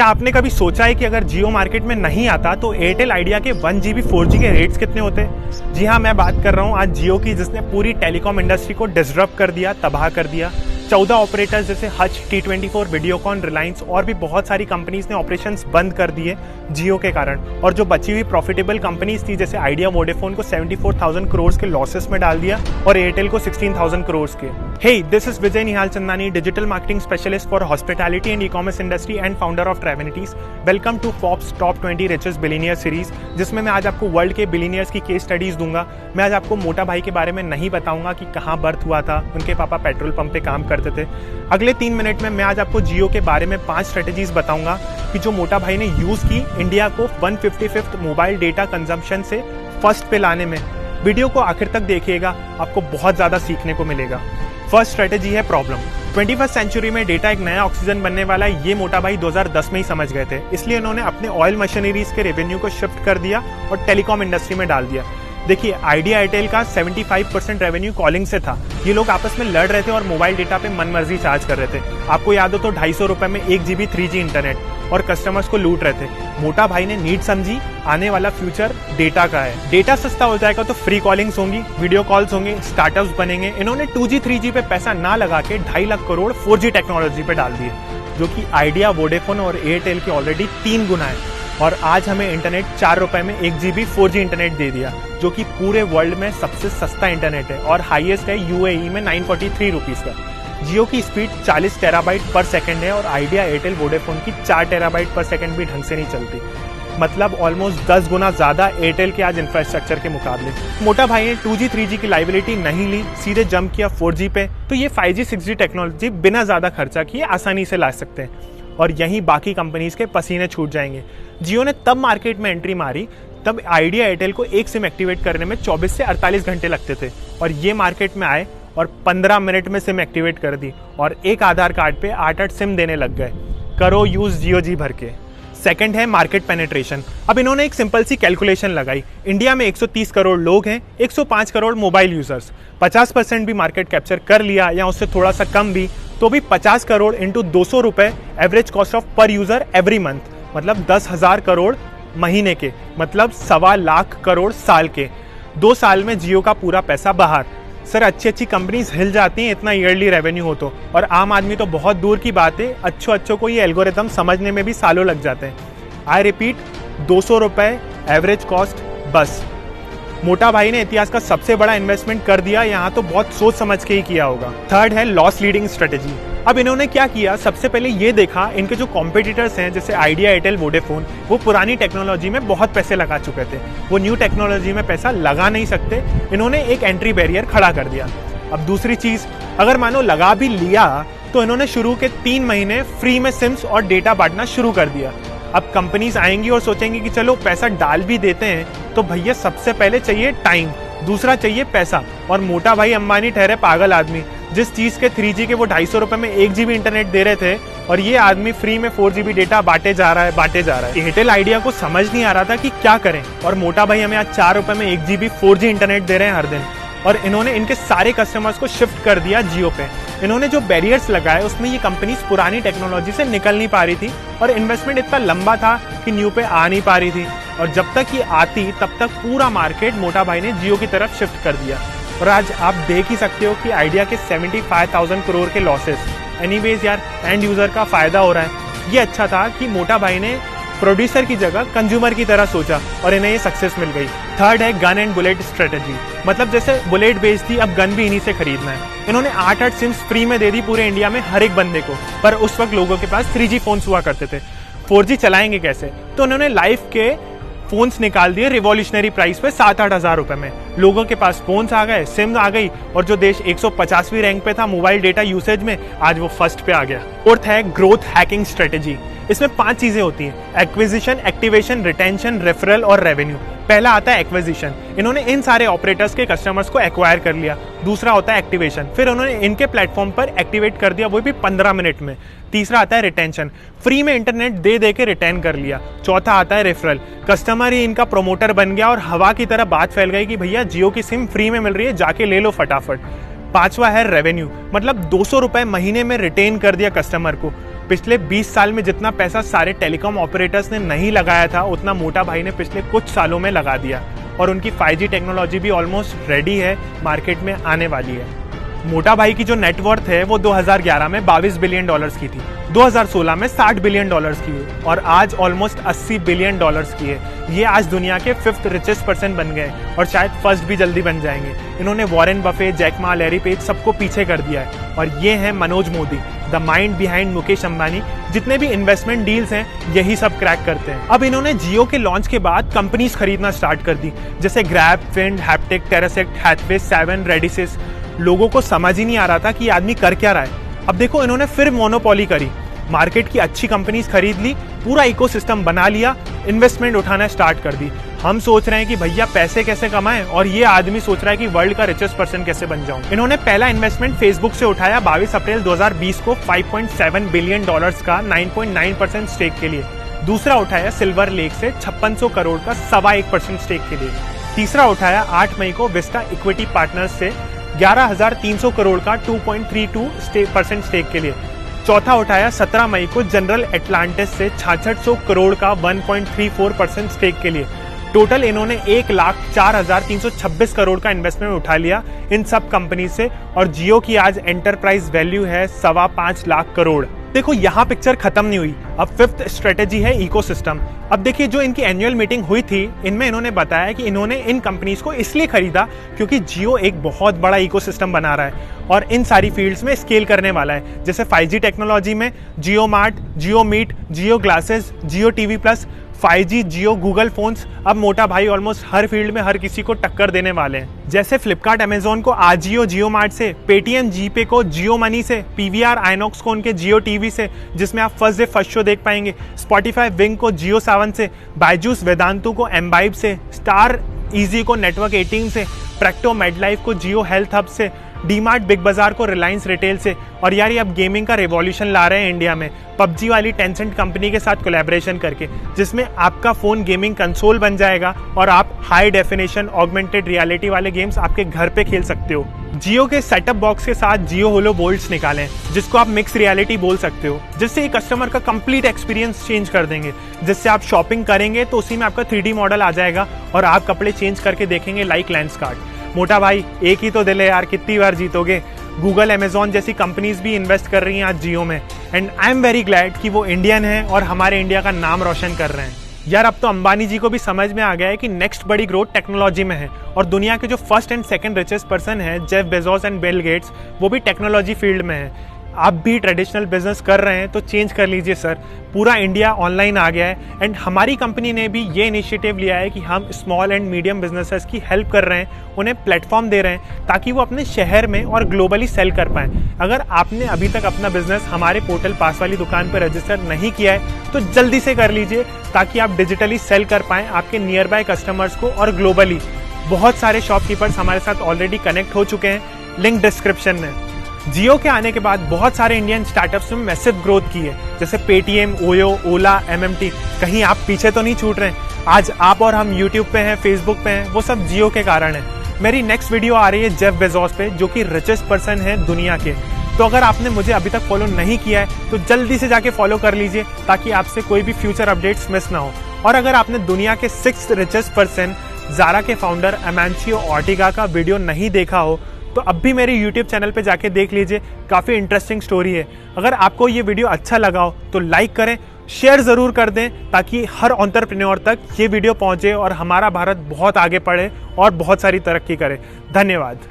क्या आपने कभी सोचा है कि अगर जियो मार्केट में नहीं आता तो एयरटेल आइडिया के 1 GB 4G के रेट्स कितने होते? जी हाँ, मैं बात कर रहा हूँ आज जियो की, जिसने पूरी टेलीकॉम इंडस्ट्री को डिसरप्ट कर दिया, तबाह कर दिया। 14 ऑपरेटर्स जैसे हच, T24, वीडियोकॉन, रिलायंस और भी बहुत सारी कंपनीज ने ऑपरेशंस बंद कर दिए जियो के कारण। और जो बची हुई प्रॉफिटेबल कंपनीज थी जैसे आइडिया, वोडाफोन को 74,000 करोड़ के लॉसेस में डाल दिया और एयरटेल को 16,000 करोड़ के। Hey, this is Vijay Nihal Chandani, digital marketing specialist for hospitality and e-commerce industry and founder of Travenities. Welcome to Forbes top 20 richest billionaire series, जिसमें मैं आज आपको वर्ल्ड के बिलियनियर्स की केस स्टडीज दूंगा। मैं आज आपको मोटा भाई के बारे में नहीं बताऊंगा कि कहाँ बर्थ हुआ था, उनके पापा पेट्रोल पंप पे काम करते थे। अगले 3 मिनट में मैं आज आपको जियो के बारे में 5 स्ट्रेटेजीज बताऊंगा कि जो मोटा भाई ने यूज की इंडिया को 155th मोबाइल डेटा कंजम्पशन से फर्स्ट पे लाने में। वीडियो को आखिर तक देखिएगा, आपको बहुत ज्यादा सीखने को मिलेगा। फर्स्ट स्ट्रेटेजी है प्रॉब्लम। 21st सेंचुरी में डेटा एक नया ऑक्सीजन बनने वाला है, ये मोटा भाई 2010 में ही समझ गए थे। इसलिए उन्होंने अपने ऑयल मशीनरीज के रेवेन्यू को शिफ्ट कर दिया और टेलीकॉम इंडस्ट्री में डाल दिया। देखिए, आइडिया एयरटेल का 75% रेवेन्यू कॉलिंग से था। ये लोग आपस में लड़ रहे थे और मोबाइल डेटा पे मनमर्जी चार्ज कर रहे थे। आपको याद हो तो 250 रुपए में 1 GB 3G इंटरनेट, और कस्टमर्स को लूट रहे थे। मोटा भाई ने नीड समझी, आने वाला फ्यूचर डेटा का है। डेटा सस्ता हो जाएगा तो फ्री कॉलिंग्स होंगी, वीडियो कॉल्स होंगे, स्टार्टअप्स बनेंगे। इन्होंने 2G 3G पे पैसा ना लगा के 2.5 लाख करोड़ 4G टेक्नोलॉजी पे डाल दिए, जो कि आइडिया, वोडाफोन और एयरटेल के ऑलरेडी 3 गुना है। और आज हमें इंटरनेट 4 रुपए में 1 GB 4G इंटरनेट दे दिया, जो कि पूरे वर्ल्ड में सबसे सस्ता इंटरनेट है और हाईएस्ट है UAE में 943 रुपीज का। जियो की स्पीड 40 टेराबाइट पर सेकंड है और आइडिया, एयरटेल, वोडाफोन की 4 टेराबाइट पर सेकंड भी ढंग से नहीं चलती। मतलब ऑलमोस्ट 10 गुना ज्यादा एयरटेल के आज इंफ्रास्ट्रक्चर के मुकाबले। मोटा भाई ने 2G 3G की लाइबिलिटी नहीं ली, सीधे जंप किया 4G पे। तो ये 5G 6G टेक्नोलॉजी बिना ज्यादा खर्चा किए आसानी से ला सकते हैं और यहीं बाकी कंपनीज के पसीने छूट जाएंगे। जियो ने तब मार्केट में एंट्री मारी तब आइडिया, एयरटेल को एक सिम एक्टिवेट करने में 24 से 48 घंटे लगते थे, और ये मार्केट में आए और 15 मिनट में सिम एक्टिवेट कर दी और एक आधार कार्ड पे 8-8 सिम देने लग गए। करो यूज जियो जी भर के। सेकंड है मार्केट पेनिट्रेशन। अब इन्होंने एक सिंपल सी कैलकुलेशन लगाई। इंडिया में 130 करोड़ लोग हैं, 105 करोड़ मोबाइल यूजर्स। 50% भी मार्केट कैप्चर कर लिया या उससे थोड़ा सा कम भी, तो भी 50 करोड़ इंटू 200 रुपए एवरेज कॉस्ट ऑफ पर यूजर एवरी मंथ, मतलब 10,000 करोड़ महीने के, मतलब 1.25 लाख करोड़ साल के। 2 साल में जियो का पूरा पैसा बाहर। सर, अच्छी कंपनीज हिल जाती हैं इतना ईयरली रेवेन्यू हो तो, और आम आदमी तो बहुत दूर की बात है, अच्छों को ये एल्गोरिथम समझने में भी सालों लग जाते हैं। आई रिपीट, 200 रुपए एवरेज कॉस्ट बस। मोटा भाई ने इतिहास का सबसे बड़ा इन्वेस्टमेंट कर दिया, यहाँ तो बहुत सोच समझ के ही किया होगा। थर्ड है लॉस लीडिंग स्ट्रेटेजी। अब इन्होंने क्या किया, सबसे पहले ये देखा इनके जो कॉम्पिटिटर्स हैं जैसे आइडिया, एयरटेल, वोडाफोन, वो पुरानी टेक्नोलॉजी में बहुत पैसे लगा चुके थे, वो न्यू टेक्नोलॉजी में पैसा लगा नहीं सकते। इन्होंने एक एंट्री बैरियर खड़ा कर दिया। अब दूसरी चीज, अगर मानो लगा भी लिया तो इन्होंने शुरू के 3 महीने फ्री में सिम्स और डेटा बांटना शुरू कर दिया। अब कंपनीज आएंगी और सोचेंगी कि चलो पैसा डाल भी देते हैं, तो भैया सबसे पहले चाहिए टाइम, दूसरा चाहिए पैसा। और मोटा भाई अंबानी ठहरे पागल आदमी, जिस चीज के 3G के वो 250 रुपए में 1 GB इंटरनेट दे रहे थे, और ये आदमी फ्री में 4 GB डेटा बांटे जा रहा है। एयरटेल आइडिया को समझ नहीं आ रहा था कि क्या करें, और मोटा भाई हमें आज 4 रुपए में 1 GB 4G इंटरनेट दे रहे हैं हर दिन, और इन्होंने इनके सारे कस्टमर्स को शिफ्ट कर दिया जियो पे। इन्होंने जो बैरियर्स लगाए उसमें ये कंपनीज पुरानी टेक्नोलॉजी से निकल नहीं पा रही थी, और इन्वेस्टमेंट इतना लंबा था कि न्यू पे आ नहीं पा रही थी। और जब तक ये आती तब तक पूरा मार्केट मोटा भाई ने जियो की तरफ शिफ्ट कर दिया। और आज आप देख ही सकते हो कि आइडिया के 75,000 करोड़ के लॉसेस। एनीवेज यार, एंड यूजर का फायदा हो रहा है। ये अच्छा था कि मोटा भाई ने प्रोड्यूसर की जगह कंज्यूमर की तरह सोचा और इन्हें ये सक्सेस मिल गई। थर्ड है गन एंड बुलेट स्ट्रेटेजी। मतलब जैसे बुलेट बेच दी, अब गन भी इन्हीं से खरीदना है। इन्होंने 8-8 सिम्स फ्री में दे दी पूरे इंडिया में हर एक बंदे को, पर उस वक्त लोगों के पास 3G फोन्स हुआ करते थे। 4G चलाएंगे कैसे, तो उन्होंने लाइफ के फोन्स निकाल दिए रिवॉल्यूशनरी प्राइस पे 7-8 हजार रुपए में। लोगों के पास फोन्स आ गए, सिम आ गई, और जो देश 150वीं रैंक पे था मोबाइल डेटा यूसेज में, आज वो फर्स्ट पे आ गया। फोर्थ है ग्रोथ हैकिंग स्ट्रेटेजी। इसमें 5 चीजें होती हैं: एक्विजिशन, एक्टिवेशन, रिटेंशन, रेफरल और रेवेन्यू। पहला आता है एक्विजिशन। इन्होंने इन सारे ऑपरेटर्स के कस्टमर्स को एक्वायर कर लिया। दूसरा होता है एक्टिवेशन, फिर उन्होंने इनके प्लेटफॉर्म पर एक्टिवेट कर दिया, वो भी 15 मिनट में। तीसरा आता है रिटेंशन, फ्री में इंटरनेट दे दे के रिटेन कर लिया। चौथा आता है रेफरल, कस्टमर ही इनका प्रोमोटर बन गया और हवा की तरह बात फैल गई कि भैया जियो की सिम फ्री में मिल रही है, जाके ले लो फटाफट। पांचवा है रेवेन्यू, मतलब 200 रुपए महीने में रिटेन कर दिया कस्टमर को। पिछले 20 साल में जितना पैसा सारे टेलीकॉम ऑपरेटर्स ने नहीं लगाया था, उतना मोटा भाई ने पिछले कुछ सालों में लगा दिया और उनकी 5G टेक्नोलॉजी भी ऑलमोस्ट रेडी है, मार्केट में आने वाली है। मोटा भाई की जो नेटवर्थ है वो 2011 में $22 बिलियन की थी, 2016 में $60 बिलियन की और आज ऑलमोस्ट $80 बिलियन की है। ये आज दुनिया के 5th रिचेस्ट पर्सन बन गए और शायद फर्स्ट भी जल्दी बन जाएंगे। इन्होंने Warren Buffett, Jack Ma, Larry Page सबको पीछे कर दिया है और ये है Manoj Modi, the mind behind Mukesh Ambani. जितने भी इन्वेस्टमेंट डील्स हैं यही सब क्रैक करते हैं। अब इन्होंने जियो के लॉन्च के बाद कंपनीज खरीदना स्टार्ट कर दी, जैसे ग्रैब, फिंड, हैप्टिक, टेरासेक्ट, हैथवे, 7, रेडिसिस। लोगों को समझ ही नहीं आ रहा था कि ये आदमी कर क्या रहा है। अब देखो इन्होंने फिर मोनोपोली करी, मार्केट की अच्छी कंपनीज खरीद ली, पूरा इकोसिस्टम बना लिया, इन्वेस्टमेंट उठाना स्टार्ट कर दी। हम सोच रहे हैं कि भैया पैसे कैसे कमाएं और ये आदमी सोच रहा है कि वर्ल्ड का रिचेस्ट पर्सन कैसे बन जाऊं। इन्होंने पहला इन्वेस्टमेंट फेसबुक से उठाया 22 अप्रैल 2020 को $5.7 बिलियन का 9.9% स्टेक के लिए। दूसरा उठाया सिल्वर लेक से 5600 करोड़ का 1.25% स्टेक के लिए। तीसरा उठाया 8 मई को विस्टा इक्विटी पार्टनर्स से 11,300 करोड़ का 2.32% स्टेक के लिए। चौथा उठाया 17 मई को जनरल एटलांटिस से 6600 करोड़ का 1.34% स्टेक के लिए। टोटल इन्होंने 1,04,326 करोड़ का इन्वेस्टमेंट उठा लिया इन सब कंपनी से और जियो की आज एंटरप्राइज वैल्यू है 5.25 लाख करोड़। देखो यहाँ पिक्चर खत्म नहीं हुई, अब 5th स्ट्रेटेजी है इकोसिस्टम। अब देखिए जो इनकी एनुअल मीटिंग हुई थी, इनमें इन्होंने बताया कि इन्होंने इन कंपनीज को इसलिए खरीदा क्योंकि जियो एक बहुत बड़ा इकोसिस्टम बना रहा है और इन सारी फील्ड्स में स्केल करने वाला है। जैसे 5G टेक्नोलॉजी में जियो मार्ट, जियो मीट, जियो ग्लासेस, जियो टीवी प्लस, 5G, जियो, गूगल फोन्स। अब मोटा भाई ऑलमोस्ट हर फील्ड में हर किसी को टक्कर देने वाले हैं। जैसे फ्लिपकार्ट अमेजोन को आजियो जियो मार्ट से, पेटीएम जीपे को जियो मनी से, पीवीआर आइनॉक्स को उनके जियो टीवी से जिसमें आप फर्स्ट डे फर्स्ट शो देख पाएंगे, स्पॉटिफाई विंग को जियो सावन से, बायजूस वेदांतु को एम्बाइब से, स्टार इजी को नेटवर्क 18 से, प्रैक्टो मेडलाइफ को जियो हेल्थ हब से, डीमार्ट बिग बाजार को रिलायंस रिटेल से। और यार ये अब गेमिंग का रिवॉल्यूशन ला रहे हैं इंडिया में, पबजी वाली टेंसेंट कंपनी के साथ कोलैबोरेशन करके, जिसमें आपका फोन गेमिंग कंसोल बन जाएगा और आप हाई डेफिनेशन ऑगमेंटेड रियलिटी वाले गेम्स आपके घर पे खेल सकते हो। जियो के सेटअप बॉक्स के साथ जियो होलो बोल्ट्स निकालें, जिसको आप मिक्स रियलिटी बोल सकते हो, जिससे कस्टमर का कंप्लीट एक्सपीरियंस चेंज कर देंगे। जिससे आप शॉपिंग करेंगे तो उसी में आपका 3D मॉडल आ जाएगा और आप कपड़े चेंज करके देखेंगे लाइक लेंसकार्ट। मोटा भाई एक ही तो दिल है यार, कितनी बार जीतोगे। गूगल, अमेजॉन जैसी कंपनीज भी इन्वेस्ट कर रही हैं आज जियो में and I am very glad कि वो इंडियन है और हमारे इंडिया का नाम रोशन कर रहे हैं। यार अब तो अंबानी जी को भी समझ में आ गया है कि नेक्स्ट बड़ी ग्रोथ टेक्नोलॉजी में है और दुनिया के जो first and second richest person है Jeff Bezos and Bill Gates, वो भी टेक्नोलॉजी फील्ड में है। आप भी ट्रेडिशनल बिजनेस कर रहे हैं तो चेंज कर लीजिए सर, पूरा इंडिया ऑनलाइन आ गया है एंड हमारी कंपनी ने भी ये इनिशिएटिव लिया है कि हम स्मॉल एंड मीडियम बिजनेसेस की हेल्प कर रहे हैं, उन्हें प्लेटफॉर्म दे रहे हैं ताकि वो अपने शहर में और ग्लोबली सेल कर पाएं। अगर आपने अभी तक अपना बिजनेस हमारे पोर्टल पास वाली दुकान पर रजिस्टर नहीं किया है तो जल्दी से कर लीजिए ताकि आप डिजिटली सेल कर पाएं आपके नियर बाय कस्टमर्स को और ग्लोबली। बहुत सारे शॉपकीपर्स हमारे साथ ऑलरेडी कनेक्ट हो चुके हैं, लिंक डिस्क्रिप्शन में। जियो के आने के बाद बहुत सारे इंडियन स्टार्टअप्स में मैसिव ग्रोथ की है, जैसे पेटीएम, ओयो, ओला, एमएमटी। कहीं आप पीछे तो नहीं छूट रहे हैं। आज आप और हम यूट्यूब पे हैं, फेसबुक पे हैं, वो सब जियो के कारण है। मेरी नेक्स्ट वीडियो आ रही है जेफ बेजोस पे, जो कि रिचेस्ट पर्सन है दुनिया के। तो अगर आपने मुझे अभी तक फॉलो नहीं किया है तो जल्दी से जाके फॉलो कर लीजिए ताकि आपसे कोई भी फ्यूचर अपडेट्स मिस ना हो। और अगर आपने दुनिया के 6th रिचेस्ट पर्सन ज़ारा के फाउंडर अमांशियो ऑर्टेगा का वीडियो नहीं देखा हो तो अब भी मेरे YouTube चैनल पे जाके देख लीजिए, काफ़ी इंटरेस्टिंग स्टोरी है। अगर आपको ये वीडियो अच्छा लगा हो तो लाइक करें, शेयर ज़रूर कर दें ताकि हर एंटरप्रेन्योर तक ये वीडियो पहुंचे और हमारा भारत बहुत आगे बढ़े और बहुत सारी तरक्की करे। धन्यवाद।